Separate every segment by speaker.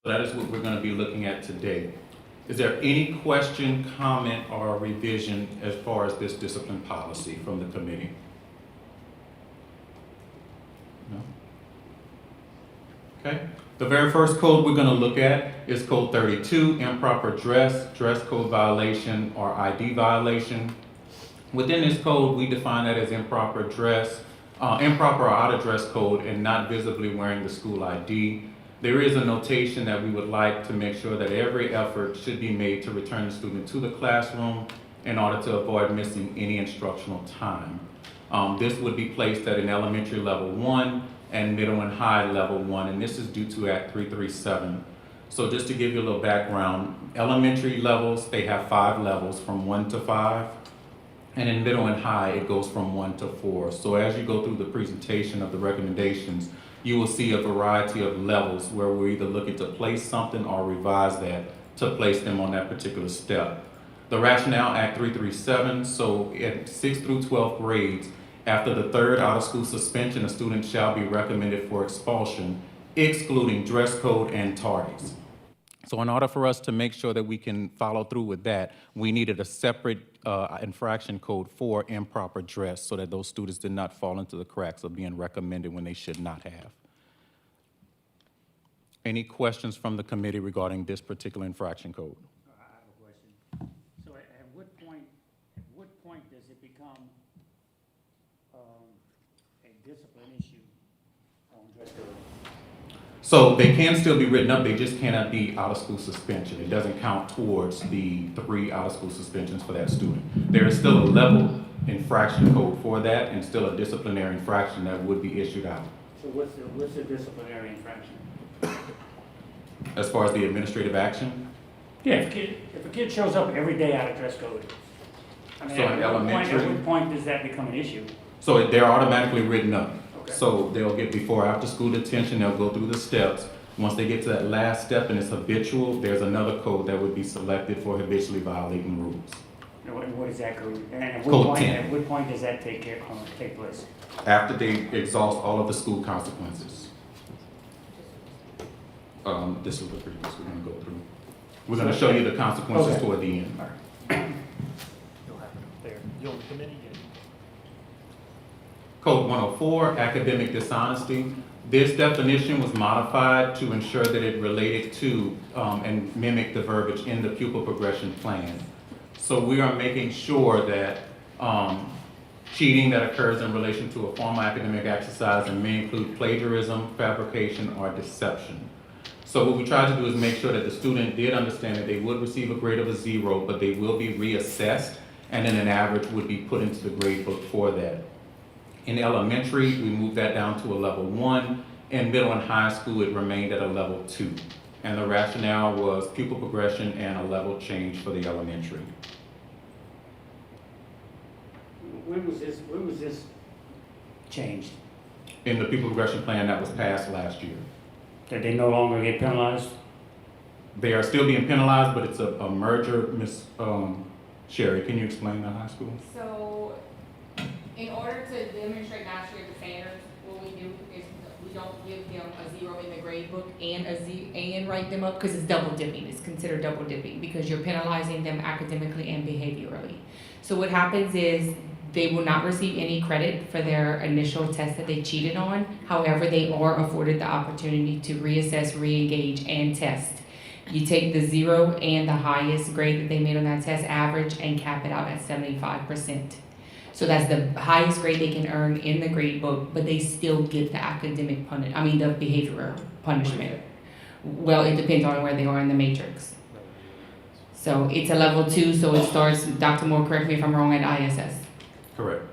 Speaker 1: That is what we're going to be looking at today. Is there any question, comment, or revision as far as this discipline policy from the committee? No? Okay. The very first code we're going to look at is Code 32, improper dress, dress code violation, or ID violation. Within this code, we define that as improper dress, improper or out of dress code, and not visibly wearing the school ID. There is a notation that we would like to make sure that every effort should be made to return the student to the classroom in order to avoid missing any instructional time. This would be placed at an elementary level 1 and middle and high level 1, and this is due to Act 337. So just to give you a little background, elementary levels, they have 5 levels from 1 to 5, and in middle and high, it goes from 1 to 4. So as you go through the presentation of the recommendations, you will see a variety of levels where we're either looking to place something or revise that to place them on that particular step. The rationale, Act 337, so at 6th through 12th grades, after the 3rd out-of-school suspension, a student shall be recommended for expulsion, excluding dress code and tardies. So in order for us to make sure that we can follow through with that, we needed a separate infraction code for improper dress so that those students did not fall into the cracks of being recommended when they should not have. Any questions from the committee regarding this particular infraction code?
Speaker 2: I have a question. So at what point does it become a discipline issue on dress code?
Speaker 1: So they can still be written up, they just cannot be out-of-school suspension. It doesn't count towards the 3 out-of-school suspensions for that student. There is still a level infraction code for that and still a disciplinary infraction that would be issued out.
Speaker 2: So what's the disciplinary infraction?
Speaker 1: As far as the administrative action?
Speaker 2: Yeah, if a kid shows up every day out of dress code, I mean,
Speaker 1: So in elementary-
Speaker 2: at what point does that become an issue?
Speaker 1: So they're automatically written up.
Speaker 2: Okay.
Speaker 1: So they'll get before after school detention, they'll go through the steps. Once they get to that last step and it's habitual, there's another code that would be selected for habitually violating rules.
Speaker 2: And what is that code? And
Speaker 1: Code 10.
Speaker 2: At what point does that take place?
Speaker 1: After they exhaust all of the school consequences. This is the previous we're gonna go through. We're gonna show you the consequences
Speaker 2: Okay.
Speaker 1: toward the end.
Speaker 2: All right. You'll have it up there. You'll committee it.
Speaker 1: Code 104, academic dishonesty. This definition was modified to ensure that it related to and mimicked the verbiage in the pupil progression plan. So we are making sure that cheating that occurs in relation to a formal academic exercise and may include plagiarism, fabrication, or deception. So what we tried to do is make sure that the student did understand that they would receive a grade of a 0, but they will be reassessed, and then an average would be put into the grade book for that. In elementary, we moved that down to a level 1. In middle and high school, it remained at a level 2. And the rationale was pupil progression and a level change for the elementary.
Speaker 2: When was this changed?
Speaker 1: In the pupil progression plan that was passed last year.
Speaker 2: That they no longer get penalized?
Speaker 1: They are still being penalized, but it's a merger. Ms. Sherry, can you explain the high school?
Speaker 3: So, in order to demonstrate mastery of the standards, what we do is we don't give them a 0 in the grade book and write them up, because it's double dipping. It's considered double dipping because you're penalizing them academically and behaviorally. So what happens is they will not receive any credit for their initial test that they cheated on. However, they are afforded the opportunity to reassess, re-engage, and test. You take the 0 and the highest grade that they made on that test, average, and cap it out at 75%. So that's the highest grade they can earn in the grade book, but they still get the academic the behavioral punishment. Well, it depends on where they are in the matrix. So it's a level 2, so it starts, Dr. Moore, correct me if I'm wrong, at ISS.
Speaker 1: Correct.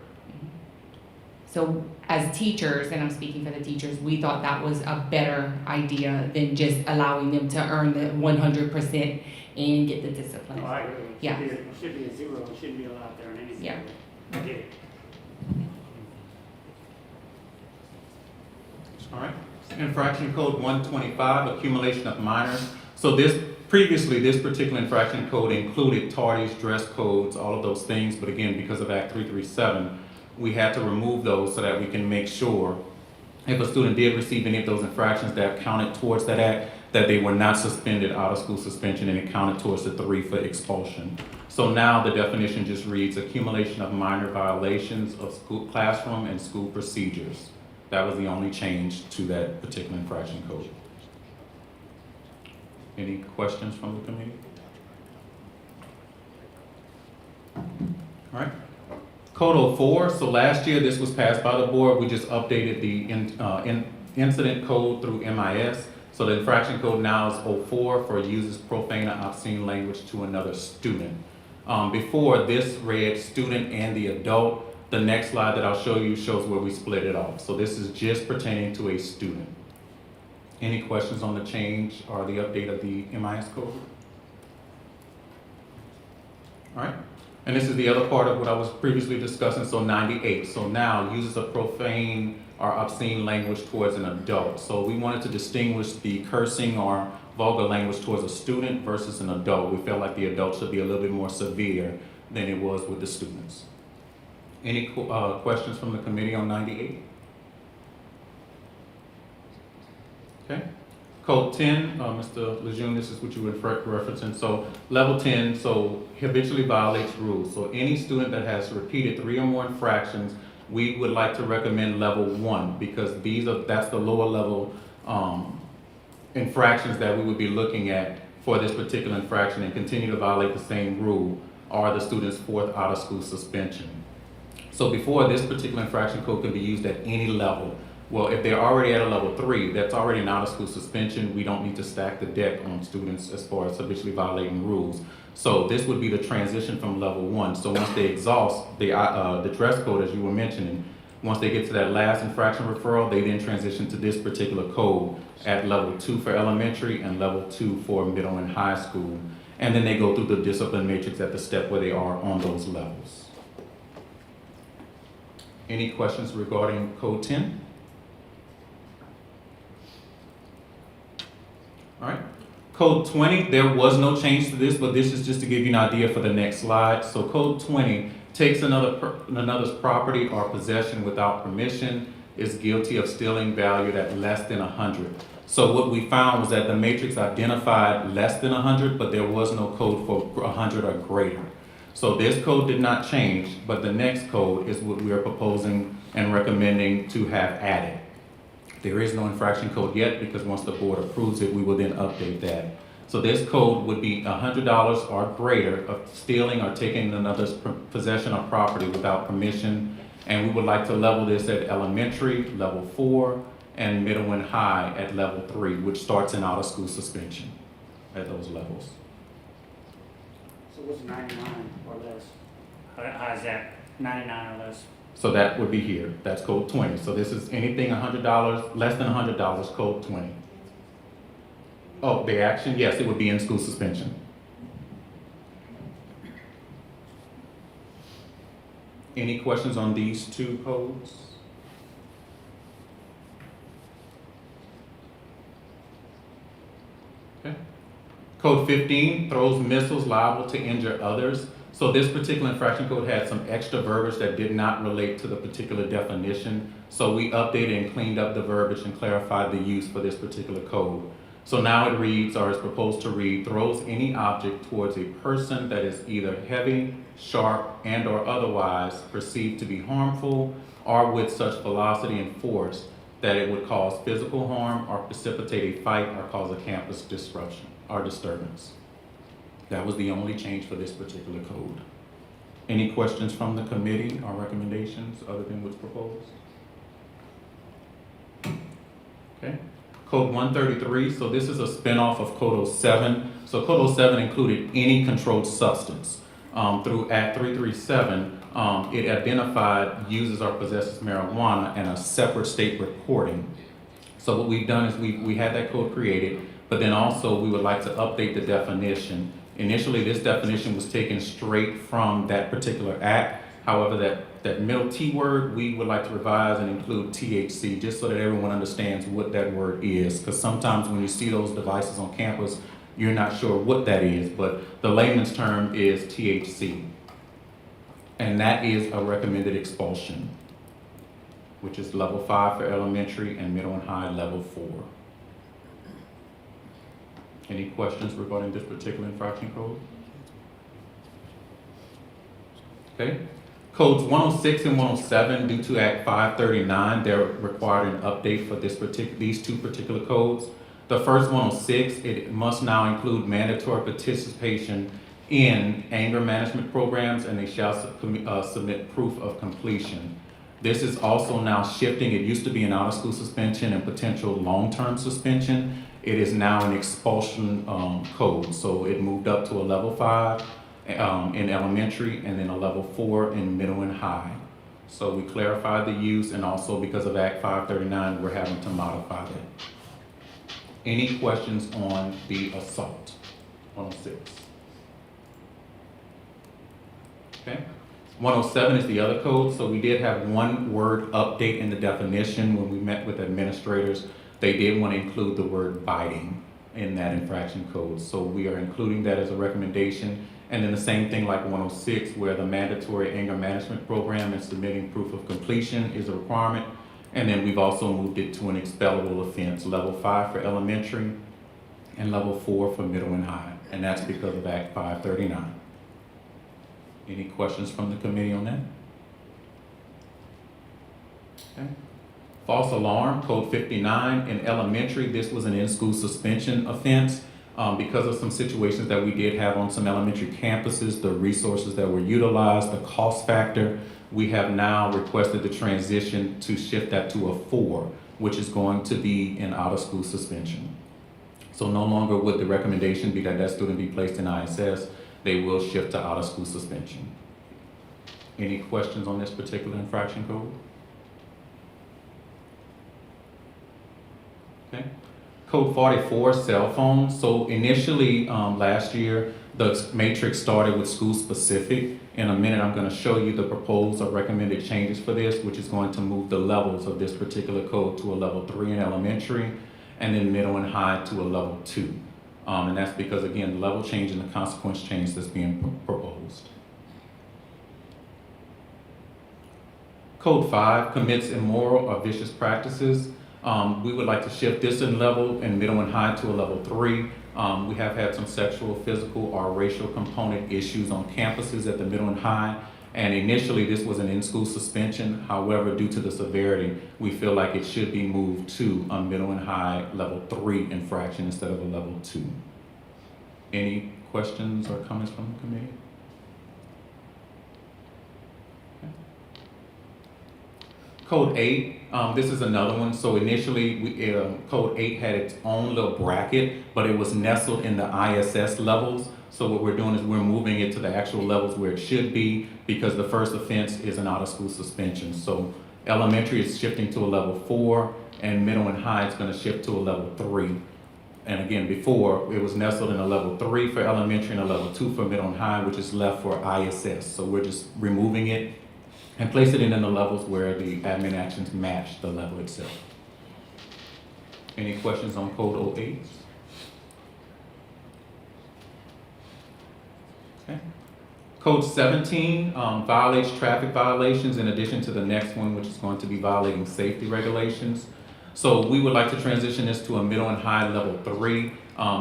Speaker 3: So as teachers, and I'm speaking for the teachers, we thought that was a better idea than just allowing them to earn the 100% and get the discipline.
Speaker 2: No, I agree.
Speaker 3: Yeah.
Speaker 2: It should be a 0. It shouldn't be allowed there in anything.
Speaker 3: Yeah.
Speaker 2: I get it.
Speaker 1: All right. Infraction code 125, accumulation of minors. So previously, this particular infraction code included tardies, dress codes, all of those things. But again, because of Act 337, we had to remove those so that we can make sure if a student did receive any of those infractions that counted towards that act, that they were not suspended out of school suspension, and it counted towards the 3 for expulsion. So now the definition just reads accumulation of minor violations of school, classroom and school procedures. That was the only change to that particular infraction code. Any questions from the committee? All right. Code 04, so last year this was passed by the board. We just updated the incident code through MIS. So the infraction code now is 04 for uses profane or obscene language to another student. Before, this read student and the adult. The next slide that I'll show you shows where we split it off. So this is just pertaining to a student. Any questions on the change or the update of the MIS code? All right. And this is the other part of what I was previously discussing, so 98. So now uses of profane or obscene language towards an adult. So we wanted to distinguish the cursing or vulgar language towards a student versus an adult. We felt like the adult should be a little bit more severe than it was with the students. Any questions from the committee on 98? Okay. Code 10, Mr. Lejeune, this is what you were referencing. So level 10, so habitually violates rules. So any student that has repeated 3 or more infractions, we would like to recommend level 1 because that's the lower level infractions that we would be looking at for this particular infraction and continue to violate the same rule or the student's 4th out of school suspension. So before, this particular infraction code can be used at any level. Well, if they're already at a level 3, that's already an out of school suspension. We don't need to stack the deck on students as far as habitually violating rules. So this would be the transition from level 1. So once they exhaust the dress code, as you were mentioning, once they get to that last infraction referral, they then transition to this particular code at level 2 for elementary and level 2 for middle and high school. And then they go through the discipline matrix at the step where they are on those levels. Any questions regarding code 10? All right. Code 20, there was no change to this, but this is just to give you an idea for the next slide. So code 20 takes another's property or possession without permission, is guilty of stealing valued at less than 100. So what we found was that the matrix identified less than 100, but there was no code for 100 or greater. So this code did not change, but the next code is what we are proposing and recommending to have added. There is no infraction code yet because once the board approves it, we will then update that. So this code would be $100 or greater of stealing or taking another's possession of property without permission. And we would like to level this at elementary, level 4, and middle and high at level 3, which starts in out of school suspension at those levels.
Speaker 2: So what's 99 or less? How's that, 99 or less?
Speaker 1: So that would be here, that's code 20. So this is anything $100, less than $100, code 20. Oh, the action, yes, it would be in school suspension. Any questions on these 2 codes? Okay. Code 15, throws missiles liable to injure others. So this particular infraction code had some extra verbiage that did not relate to the particular definition. So we updated and cleaned up the verbiage and clarified the use for this particular code. So now it reads, or is proposed to read, throws any object towards a person that is either heavy, sharp, and or otherwise perceived to be harmful, or with such velocity and force that it would cause physical harm or precipitate a fight or cause a campus disruption or disturbance. That was the only change for this particular code. Any questions from the committee or recommendations other than what's proposed? Okay. Code 133, so this is a spinoff of Code 07. So Code 07 included any controlled substance. Through Act 337, it identified uses or possesses marijuana and a separate state reporting. So what we've done is we had that code created, but then also we would like to update the definition. Initially, this definition was taken straight from that particular act. However, that middle T word, we would like to revise and include THC, just so that everyone understands what that word is. Because sometimes when you see those devices on campus, you're not sure what that is, but the layman's term is THC. And that is a recommended expulsion, which is level 5 for elementary and middle and high level 4. Any questions regarding this particular infraction code? Okay. Codes 106 and 107, due to Act 539, they're required an update for these two particular codes. The first 106, it must now include mandatory participation in anger management programs, and they shall submit proof of completion. This is also now shifting. It used to be an out-of-school suspension and potential long-term suspension. It is now an expulsion code. So it moved up to a level 5 in elementary, and then a level 4 in middle and high. So we clarified the use, and also because of Act 539, we're having to modify that. Any questions on the assault? 106. Okay. 107 is the other code. So we did have one word update in the definition when we met with administrators. They did want to include the word biting in that infraction code. So we are including that as a recommendation. And then the same thing like 106, where the mandatory anger management program and submitting proof of completion is a requirement. And then we've also moved it to an expellable offense, level 5 for elementary and level 4 for middle and high. And that's because of Act 539. Any questions from the committee on that? Okay. False alarm, code 59. In elementary, this was an in-school suspension offense. Because of some situations that we did have on some elementary campuses, the resources that were utilized, the cost factor, we have now requested the transition to shift that to a 4, which is going to be an out-of-school suspension. So no longer would the recommendation be that that student be placed in ISS. They will shift to out-of-school suspension. Any questions on this particular infraction code? Okay. Code 44, cell phones. So initially last year, the matrix started with school specific. In a minute, I'm going to show you the proposed or recommended changes for this, which is going to move the levels of this particular code to a level 3 in elementary, and then middle and high to a level 2. And that's because, again, the level change and the consequence change that's being proposed. Code 5 commits immoral or vicious practices. We would like to shift this in level in middle and high to a level 3. We have had some sexual, physical, or racial component issues on campuses at the middle and high. And initially this was an in-school suspension. However, due to the severity, we feel like it should be moved to a middle and high level 3 infraction instead of a level 2. Any questions or comments from the committee? Code 8, this is another one. So initially, Code 8 had its own little bracket, but it was nestled in the ISS levels. So what we're doing is we're moving it to the actual levels where it should be, because the first offense is an out-of-school suspension. So elementary is shifting to a level 4, and middle and high is going to shift to a level 3. And again, before, it was nestled in a level 3 for elementary and a level 2 for middle and high, which is left for ISS. So we're just removing it and placing it in the levels where the admin actions match the level itself. Any questions on Code 08? Okay. Code 17 violates traffic violations in addition to the next one, which is going to be violating safety regulations. So we would like to transition this to a middle and high level 3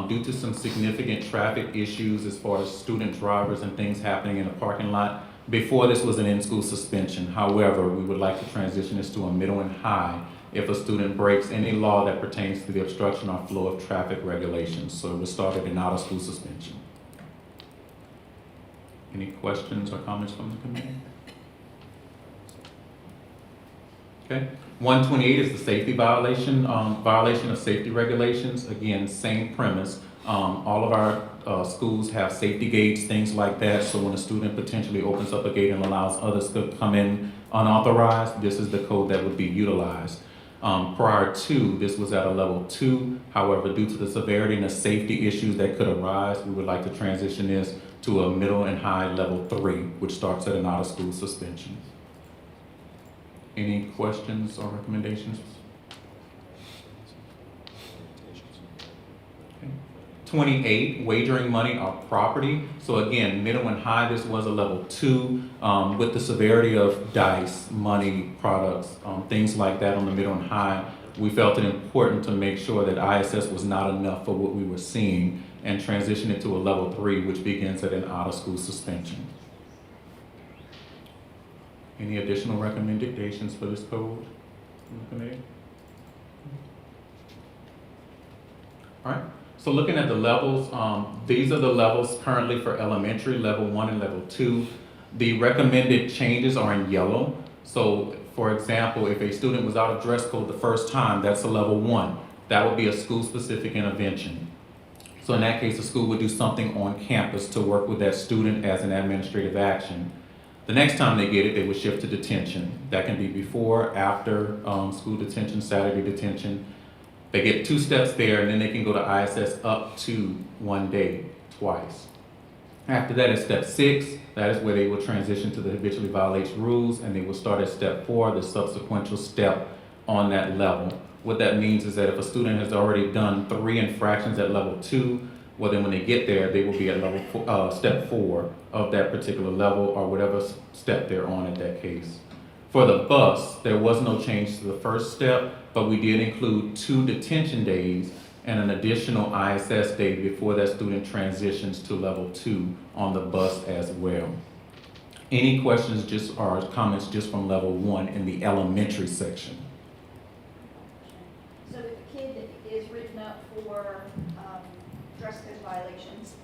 Speaker 1: due to some significant traffic issues as far as student drivers and things happening in the parking lot. Before, this was an in-school suspension. However, we would like to transition this to a middle and high if a student breaks any law that pertains to the obstruction or flow of traffic regulations. So it was started in out-of-school suspension. Any questions or comments from the committee? Okay. 128 is the safety violation, violation of safety regulations. Again, same premise. All of our schools have safety gates, things like that. So when a student potentially opens up a gate and allows others to come in unauthorized, this is the code that would be utilized. Prior to, this was at a level 2. However, due to the severity and the safety issues that could arise, we would like to transition this to a middle and high level 3, which starts at an out-of-school suspension. Any questions or recommendations? Okay. 28, wagering money or property. So again, middle and high, this was a level 2 with the severity of dice, money, products, things like that on the middle and high. we felt it important to make sure that ISS was not enough for what we were seeing and transition it to a level 3, which begins at an out-of-school suspension. Any additional recommendations for this code from the committee? All right, so looking at the levels, these are the levels currently for elementary, level 1 and level 2. The recommended changes are in yellow. So for example, if a student was out of dress code the first time, that's a level 1. That would be a school-specific intervention. So in that case, the school would do something on campus to work with that student as an administrative action. The next time they get it, they would shift to detention. That can be before, after school detention, Saturday detention. They get 2 steps there, and then they can go to ISS up to 1 day, twice. After that is step 6. That is where they will transition to the habitually violates rules, and they will start at step 4, the subsequent step on that level. What that means is that if a student has already done 3 infractions at level 2, well then when they get there, they will be at level step 4 of that particular level, or whatever step they're on at that case. For the bus, there was no change to the first step, but we did include 2 detention days and an additional ISS day before that student transitions to level 2 on the bus as well. Any questions or comments just from level 1 in the elementary section?
Speaker 4: So if a kid is written up for dress code violations,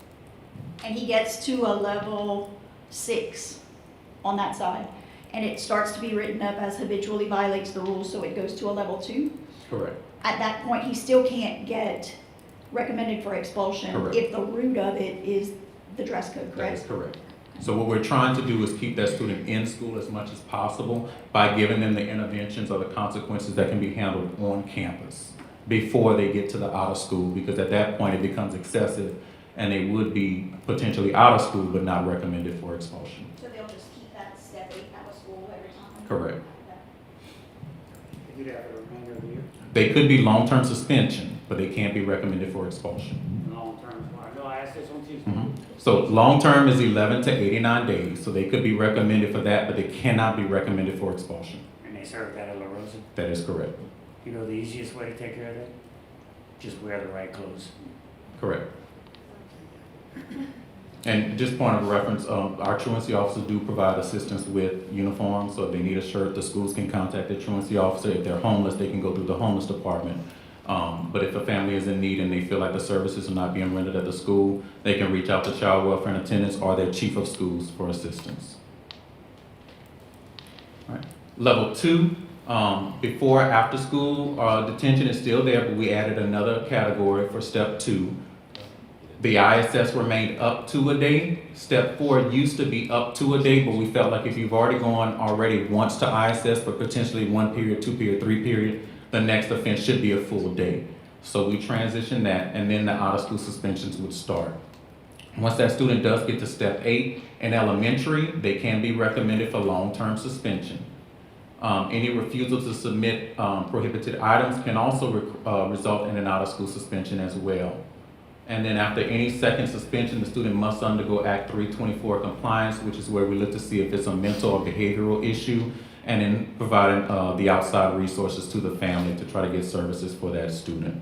Speaker 4: and he gets to a level 6 on that side, and it starts to be written up as habitually violates the rules, so it goes to a level 2,
Speaker 1: Correct.
Speaker 4: at that point, he still can't get recommended for expulsion.
Speaker 1: Correct.
Speaker 4: If the root of it is the dress code,
Speaker 1: That is
Speaker 4: correct?
Speaker 1: correct. So what we're trying to do is keep that student in school as much as possible by giving them the interventions or the consequences that can be handled on campus before they get to the out of school, because at that point it becomes excessive and they would be potentially out of school but not recommended for expulsion.
Speaker 4: So they'll just keep that step 8 out of school every time?
Speaker 1: Correct.
Speaker 2: They do that for the remainder of the year,
Speaker 1: They could be long-term suspension, but they can't be recommended for expulsion.
Speaker 2: long term. I know I asked this on Tuesday.
Speaker 1: Mhm. So long-term is 11 to 89 days, so they could be recommended for that, but they cannot be recommended for expulsion.
Speaker 2: And they serve that at La Rosa.
Speaker 1: That is correct.
Speaker 2: You know the easiest way to take care of that? Just wear the right clothes.
Speaker 1: Correct. And just point of reference, our truancy officers do provide assistance with uniforms, so if they need a shirt, the schools can contact the truancy officer. If they're homeless, they can go through the homeless department. But if a family is in need and they feel like the services are not being rendered at the school, they can reach out to child welfare and attendants or their chief of schools for assistance. All right. Level 2, before after school detention is still there, but we added another category for step 2. The ISS remained up to a day. Step 4 used to be up to a day, but we felt like if you've already gone already once to ISS for potentially 1 period, 2 period, 3 period, the next offense should be a full day. So we transitioned that, and then the out-of-school suspensions would start. Once that student does get to step 8 in elementary, they can be recommended for long-term suspension. Any refusal to submit prohibited items can also result in an out-of-school suspension as well. And then after any second suspension, the student must undergo Act 324 compliance, which is where we look to see if it's a mental or behavioral issue, and then providing the outside resources to the family to try to get services for that student.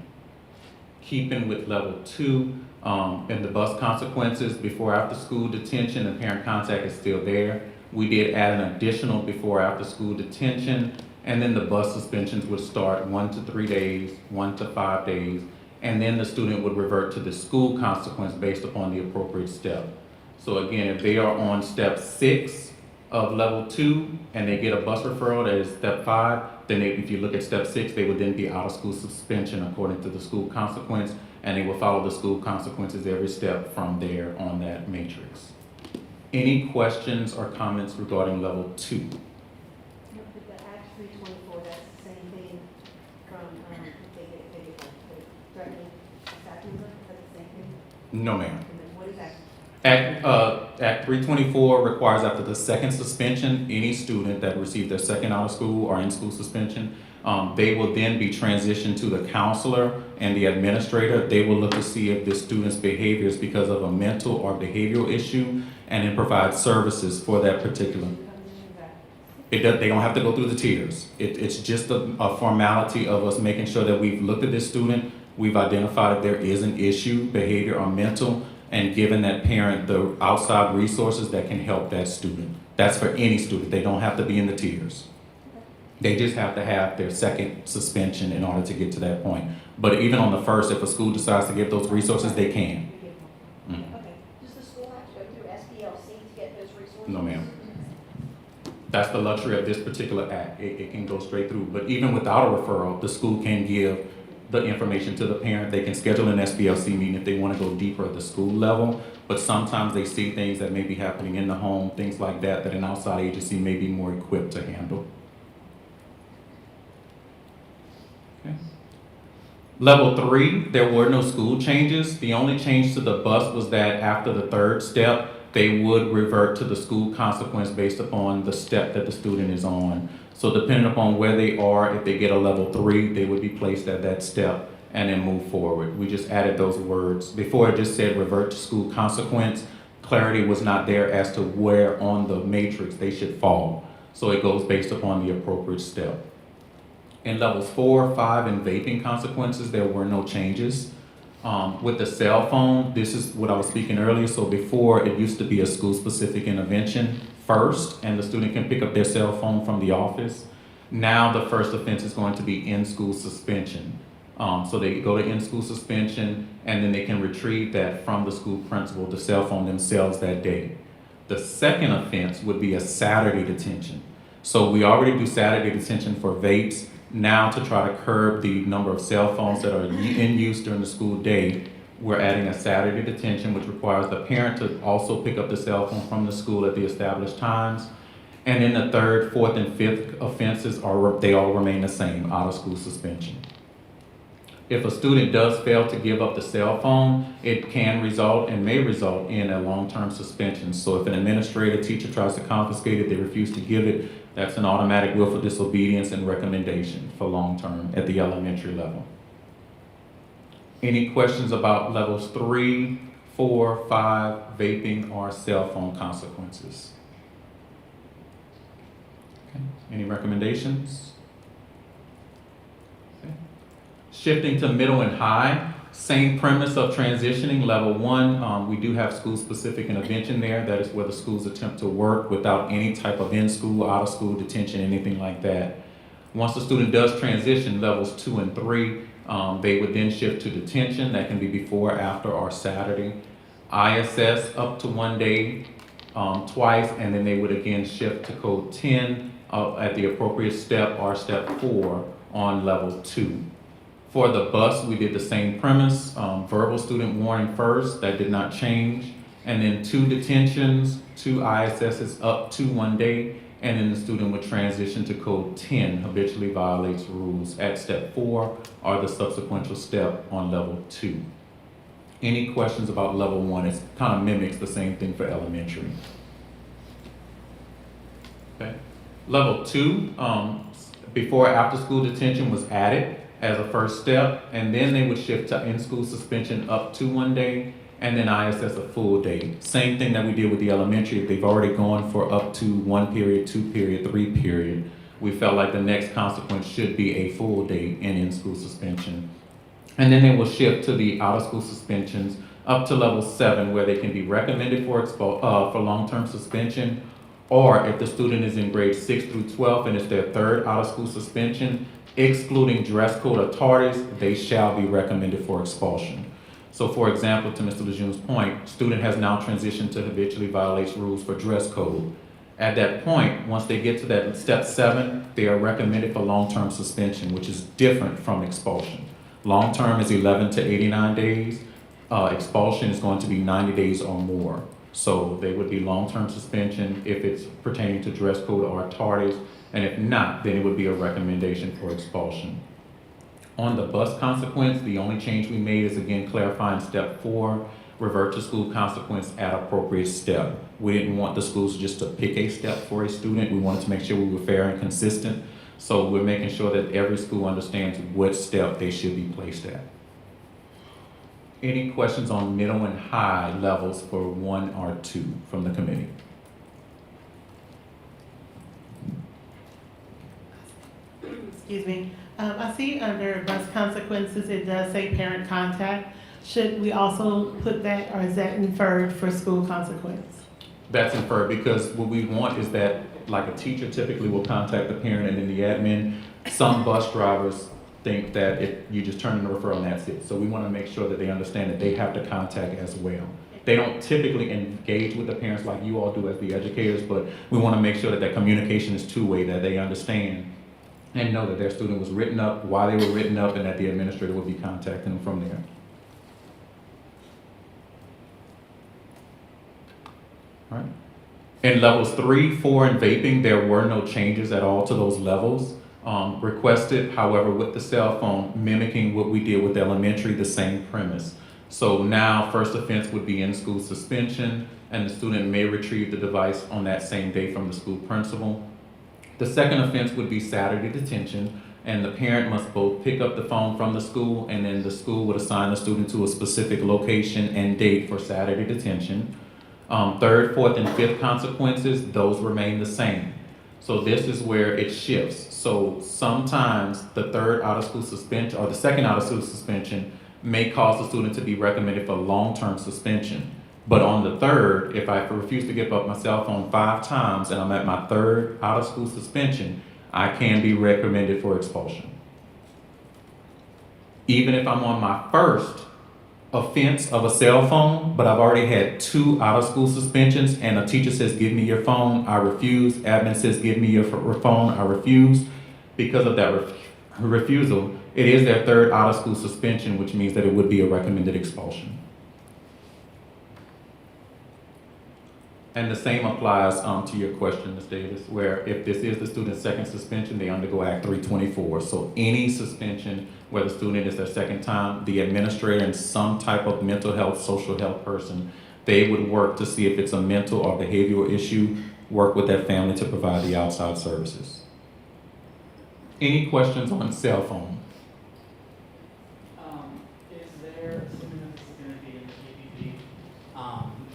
Speaker 1: Keeping with level 2, and the bus consequences, before after school detention and parent contact is still there. We did add an additional before after school detention, and then the bus suspensions would start 1 to 3 days, 1 to 5 days, and then the student would revert to the school consequence based upon the appropriate step. So again, if they are on step 6 of level 2 and they get a bus referral that is step 5, then if you look at step 6, they would then be out of school suspension according to the school consequence, and they will follow the school consequences every step from there on that matrix. Any questions or comments regarding level 2?
Speaker 5: But the Act 324, that's the same thing from, they get threatening assassins, that's the same thing?
Speaker 1: No, ma'am.
Speaker 5: And then what is that?
Speaker 1: Act 324 requires after the second suspension, any student that received their second out of school or in-school suspension, they will then be transitioned to the counselor and the administrator. They will look to see if the student's behavior is because of a mental or behavioral issue, and then provide services for that particular. They don't have to go through the tiers. It's just a formality of us making sure that we've looked at this student, we've identified if there is an issue, behavior or mental, and given that parent the outside resources that can help that student. That's for any student. They don't have to be in the tiers. They just have to have their second suspension in order to get to that point. But even on the first, if a school decides to give those resources, they can. Mm.
Speaker 4: Okay. Does the school have to go through SBLC to get those resources?
Speaker 1: No, ma'am. That's the luxury of this particular act. It can go straight through. But even without a referral, the school can give the information to the parent. They can schedule an SBLC meeting if they want to go deeper at the school level. But sometimes they see things that may be happening in the home, things like that, that an outside agency may be more equipped to handle. Okay. Level 3, there were no school changes. The only change to the bus was that after the third step, they would revert to the school consequence based upon the step that the student is on. So depending upon where they are, if they get a level 3, they would be placed at that step and then move forward. We just added those words. Before it just said revert to school consequence, clarity was not there as to where on the matrix they should fall. So it goes based upon the appropriate step. In levels 4, 5, and vaping consequences, there were no changes. With the cell phone, this is what I was speaking earlier. So before, it used to be a school-specific intervention first, and the student can pick up their cell phone from the office. Now the first offense is going to be in-school suspension. So they go to in-school suspension, and then they can retrieve that from the school principal, the cell phone themselves that day. The second offense would be a Saturday detention. So we already do Saturday detention for vapes. Now, to try to curb the number of cell phones that are in use during the school day, we're adding a Saturday detention, which requires the parent to also pick up the cell phone from the school at the established times. And then the third, fourth, and fifth offenses they all remain the same, out of school suspension. If a student does fail to give up the cell phone, it can result and may result in a long-term suspension. So if an administrator, teacher tries to confiscate it, they refuse to give it, that's an automatic willful disobedience and recommendation for long-term at the elementary level. Any questions about levels 3, 4, 5, vaping, or cell phone consequences? Okay. Any recommendations? Okay. Shifting to middle and high, same premise of transitioning. Level 1, we do have school-specific intervention there. That is where the schools attempt to work without any type of in-school, out-of-school detention, anything like that. Once the student does transition, levels 2 and 3, they would then shift to detention. That can be before, after, or Saturday. ISS up to 1 day, twice, and then they would again shift to code 10 at the appropriate step, or step 4 on level 2. For the bus, we did the same premise, verbal student warning first, that did not change, and then 2 detentions, 2 ISSs up to 1 day, and then the student would transition to code 10, habitually violates rules at step 4, or the subsequent step on level 2. Any questions about level 1? It kind of mimics the same thing for elementary. Okay. Level 2, before after school detention was added as a first step, and then they would shift to in-school suspension up to 1 day, and then ISS a full day. Same thing that we did with the elementary. If they've already gone for up to 1 period, 2 period, 3 period, we felt like the next consequence should be a full day in-school suspension. And then they will shift to the out-of-school suspensions up to level 7, where they can be recommended for long-term suspension, or if the student is in grade 6 through 12 and it's their third out-of-school suspension, excluding dress code or tardies, they shall be recommended for expulsion. So for example, to Mr. Lejeune's point, student has now transitioned to habitually violates rules for dress code. At that point, once they get to that step 7, they are recommended for long-term suspension, which is different from expulsion. Long-term is 11 to 89 days. Expulsion is going to be 90 days or more. So they would be long-term suspension if it's pertaining to dress code or tardies, and if not, then it would be a recommendation for expulsion. On the bus consequence, the only change we made is again clarifying step 4, revert to school consequence at appropriate step. We didn't want the schools just to pick a step for a student. We wanted to make sure we were fair and consistent. So we're making sure that every school understands what step they should be placed at. Any questions on middle and high levels for 1 or 2 from the committee?
Speaker 6: Excuse me. I see under bus consequences, it does say parent contact. Should we also put that, or is that inferred for school consequence?
Speaker 1: That's inferred because what we want is that, like a teacher typically will contact the parent and then the admin. Some bus drivers think that if you just turn in a referral and that's it. So we want to make sure that they understand that they have to contact as well. They don't typically engage with the parents like you all do as the educators, but we want to make sure that that communication is two-way, that they understand and know that their student was written up, why they were written up, and that the administrator will be contacting them from there. All right. In levels 3, 4, and vaping, there were no changes at all to those levels requested. However, with the cell phone, mimicking what we did with elementary, the same premise. So now, first offense would be in-school suspension, and the student may retrieve the device on that same day from the school principal. The second offense would be Saturday detention, and the parent must both pick up the phone from the school, and then the school would assign the student to a specific location and date for Saturday detention. Third, fourth, and fifth consequences, those remain the same. So this is where it shifts. So sometimes the third out-of-school suspension, or the second out-of-school suspension, may cause the student to be recommended for long-term suspension. But on the third, if I refuse to give up my cell phone 5 times and I'm at my third out-of-school suspension, I can be recommended for expulsion. Even if I'm on my first offense of a cell phone, but I've already had 2 out-of-school suspensions and a teacher says, give me your phone, I refuse. Admin says, give me your phone, I refuse. Because of that refusal, it is their third out-of-school suspension, which means that it would be a recommended expulsion. And the same applies to your question, Ms. Davis, where if this is the student's second suspension, they undergo Act 324. So any suspension where the student is their second time, the administrator and some type of mental health, social health person, they would work to see if it's a mental or behavioral issue, work with that family to provide the outside services. Any questions on cell phone?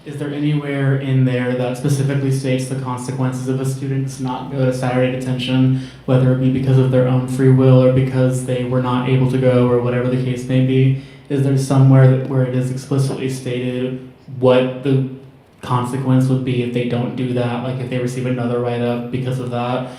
Speaker 7: Is there anywhere in there that specifically states the consequences of a student does not go to Saturday detention, whether it be because of their own free will or because they were not able to go or whatever the case may be? Is there somewhere where it is explicitly stated what the consequence would be if they don't do that, like if they receive another write-up because of that?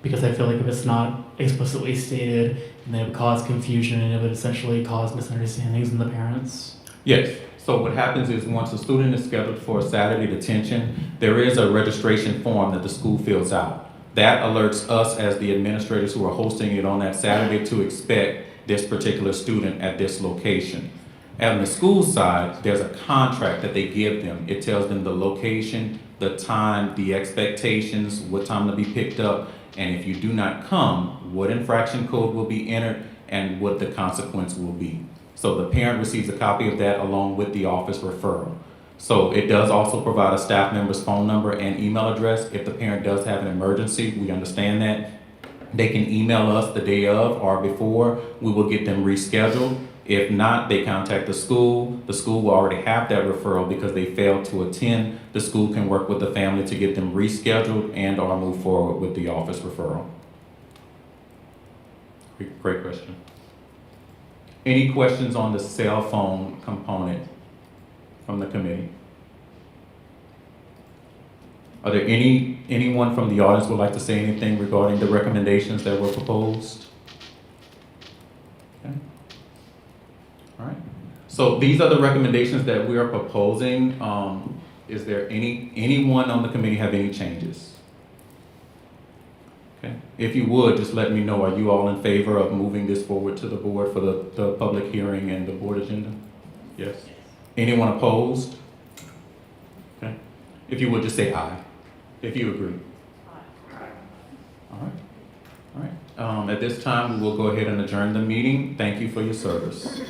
Speaker 7: Because I feel like if it's not explicitly stated, then it would cause confusion and it would essentially cause misunderstandings in the parents.
Speaker 1: Yes. So what happens is once a student is scheduled for a Saturday detention, there is a registration form that the school fills out. That alerts us as the administrators who are hosting it on that Saturday to expect this particular student at this location. On the school side, there's a contract that they give them. It tells them the location, the time, the expectations, what time to be picked up, and if you do not come, what infraction code will be entered and what the consequence will be. So the parent receives a copy of that along with the office referral. So it does also provide a staff member's phone number and email address. If the parent does have an emergency, we understand that. They can email us the day of or before. We will get them rescheduled. If not, they contact the school. The school will already have that referral because they failed to attend. The school can work with the family to get them rescheduled and or move forward with the office referral. Great question. Any questions on the cell phone component from the committee? Are there anyone from the audience would like to say anything regarding the recommendations that were proposed? Okay. All right. So these are the recommendations that we are proposing. Is there anyone on the committee have any changes? Okay. If you would, just let me know, are you all in favor of moving this forward to the board for the public hearing and the board agenda? Yes. Anyone opposed? Okay. If you would, just say aye, if you agree. All right. All right. At this time, we will go ahead and adjourn the meeting. Thank you for your service.